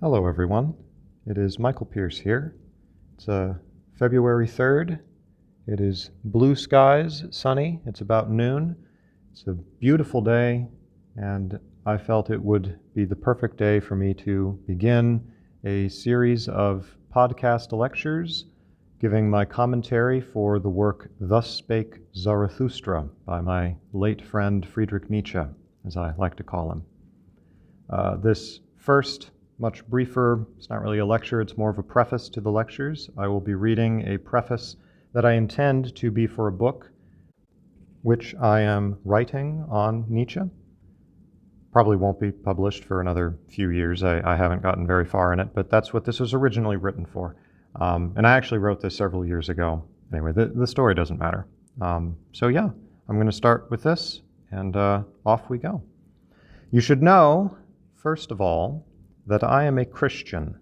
Hello everyone, it is Michael Pierce here. It's February 3rd. It is blue skies, sunny, it's about noon. It's a beautiful day, and I felt it would be the perfect day for me to begin a series of podcast lectures giving my commentary for the work Thus Spake Zarathustra by my late friend Friedrich Nietzsche, as I like to call him. This first, much briefer, it's not really a lecture, it's more of a preface to the lectures. I will be reading a preface that I intend to be for a book which I am writing on Nietzsche. Probably won't be published for another few years. I haven't gotten very far in it, but that's what this was originally written for. And I actually wrote this several years ago. Anyway, the story doesn't matter. So yeah, I'm going to start with this, and off we go. You should know, first of all, that I am a Christian.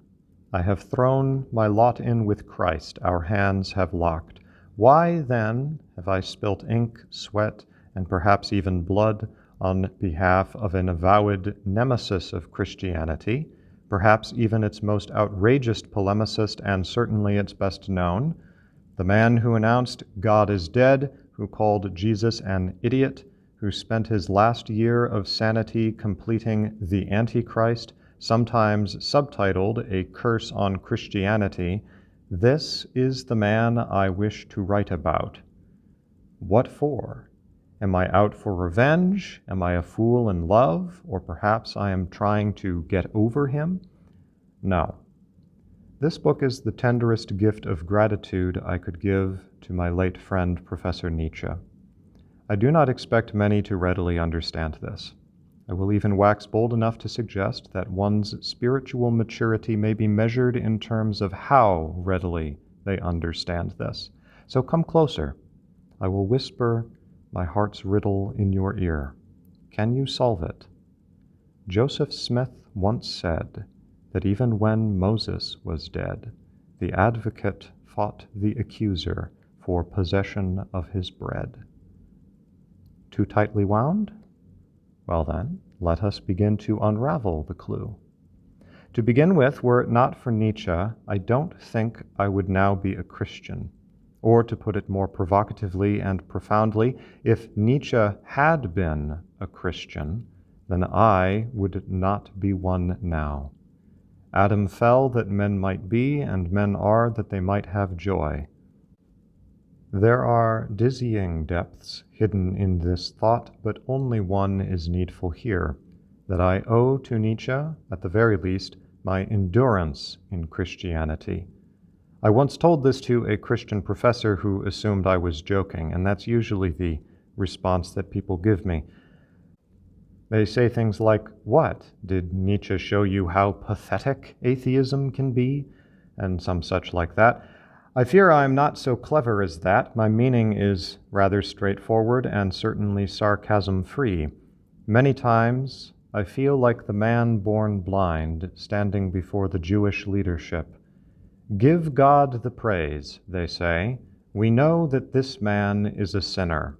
I have thrown my lot in with Christ, our hands have locked. Why then have I spilt ink, sweat, and perhaps even blood on behalf of an avowed nemesis of Christianity, perhaps even its most outrageous polemicist and certainly its best known, the man who announced God is dead, who called Jesus an idiot, who spent his last year of sanity completing the Antichrist, sometimes subtitled A Curse on Christianity. This is the man I wish to write about. What for? Am I out for revenge? Am I a fool in love? Or perhaps I am trying to get over him? No. This book is the tenderest gift of gratitude I could give to my late friend, Professor Nietzsche. I do not expect many to readily understand this. I will even wax bold enough to suggest that one's spiritual maturity may be measured in terms of how readily they understand this. So come closer. I will whisper my heart's riddle in your ear. Can you solve it? Joseph Smith once said that even when Moses was dead, the advocate fought the accuser for possession of his bread. Too tightly wound? Well then, let us begin to unravel the clue. To begin with, were it not for Nietzsche, I don't think I would now be a Christian. Or to put it more provocatively and profoundly, if Nietzsche had been a Christian, then I would not be one now. Adam fell that men might be, and men are that they might have joy. There are dizzying depths hidden in this thought, but only one is needful here, that I owe to Nietzsche, at the very least, my endurance in Christianity. I once told this to a Christian professor who assumed I was joking, and that's usually the response that people give me. They say things like, "What? Did Nietzsche show you how pathetic atheism can be?" and some such like that. I fear I am not so clever as that. My meaning is rather straightforward and certainly sarcasm-free. Many times I feel like the man born blind standing before the Jewish leadership. Give God the praise, they say. We know that this man is a sinner.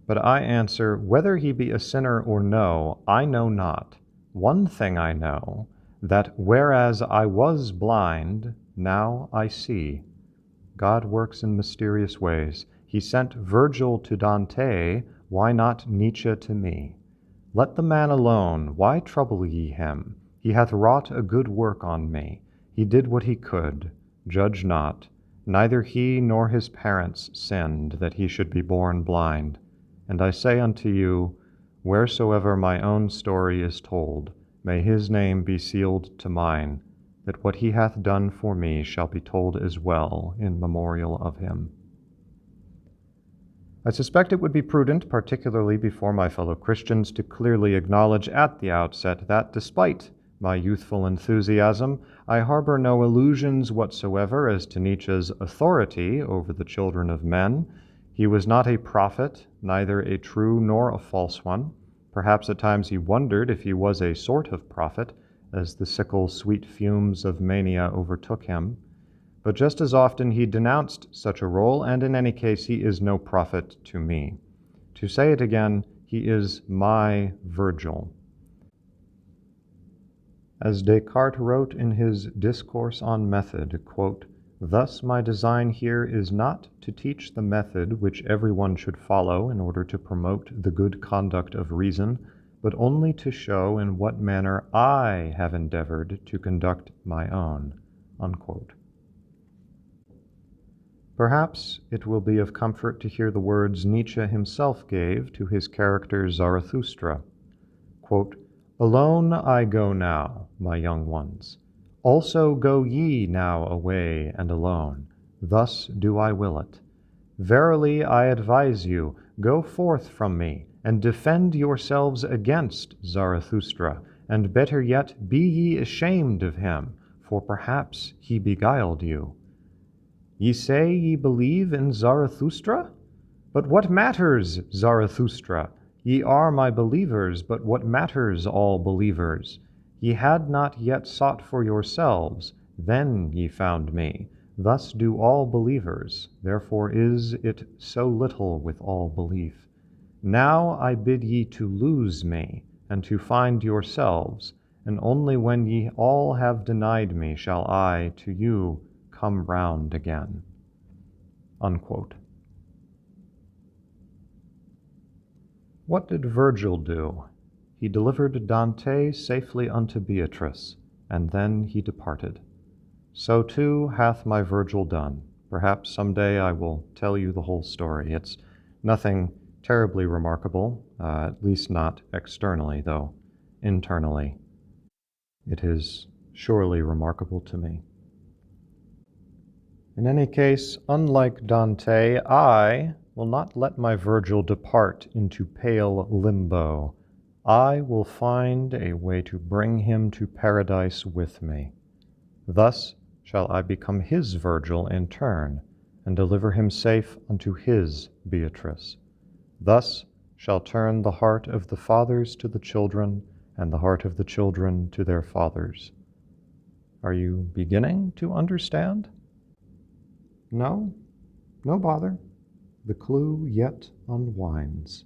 But I answer, whether he be a sinner or no, I know not. One thing I know, that whereas I was blind, now I see. God works in mysterious ways. He sent Virgil to Dante, why not Nietzsche to me? Let the man alone, why trouble ye him? He hath wrought a good work on me. He did what he could. Judge not. Neither he nor his parents sinned, that he should be born blind. And I say unto you, wheresoever my own story is told, may his name be sealed to mine, that what he hath done for me shall be told as well in memorial of him. I suspect it would be prudent, particularly before my fellow Christians, to clearly acknowledge at the outset that, despite my youthful enthusiasm, I harbor no illusions whatsoever as to Nietzsche's authority over the children of men. He was not a prophet, neither a true nor a false one. Perhaps at times he wondered if he was a sort of prophet, as the sickle sweet fumes of mania overtook him. But just as often he denounced such a role, and in any case he is no prophet to me. To say it again, he is my Virgil. As Descartes wrote in his Discourse on Method, quote, "Thus my design here is not to teach the method which everyone should follow in order to promote the good conduct of reason, but only to show in what manner I have endeavored to conduct my own." Unquote. Perhaps it will be of comfort to hear the words Nietzsche himself gave to his character Zarathustra. Quote, "Alone I go now, my young ones. Also go ye now away and alone. Thus do I will it. Verily I advise you, go forth from me, and defend yourselves against Zarathustra, and better yet, be ye ashamed of him, for perhaps he beguiled you. Ye say ye believe in Zarathustra? But what matters Zarathustra? Ye are my believers, but what matters all believers? Ye had not yet sought for yourselves, then ye found me. Thus do all believers, therefore is it so little with all belief. Now I bid ye to lose me, and to find yourselves, and only when ye all have denied me shall I to you come round again." Unquote. What did Virgil do? He delivered Dante safely unto Beatrice, and then he departed. So too hath my Virgil done. Perhaps some day I will tell you the whole story. It's nothing terribly remarkable, at least not externally, though internally it is surely remarkable to me. In any case, unlike Dante, I will not let my Virgil depart into pale limbo. I will find a way to bring him to paradise with me. Thus shall I become his Virgil in turn, and deliver him safe unto his Beatrice. Thus shall turn the heart of the fathers to the children, and the heart of the children to their fathers. Are you beginning to understand? No? No bother. The clue yet unwinds.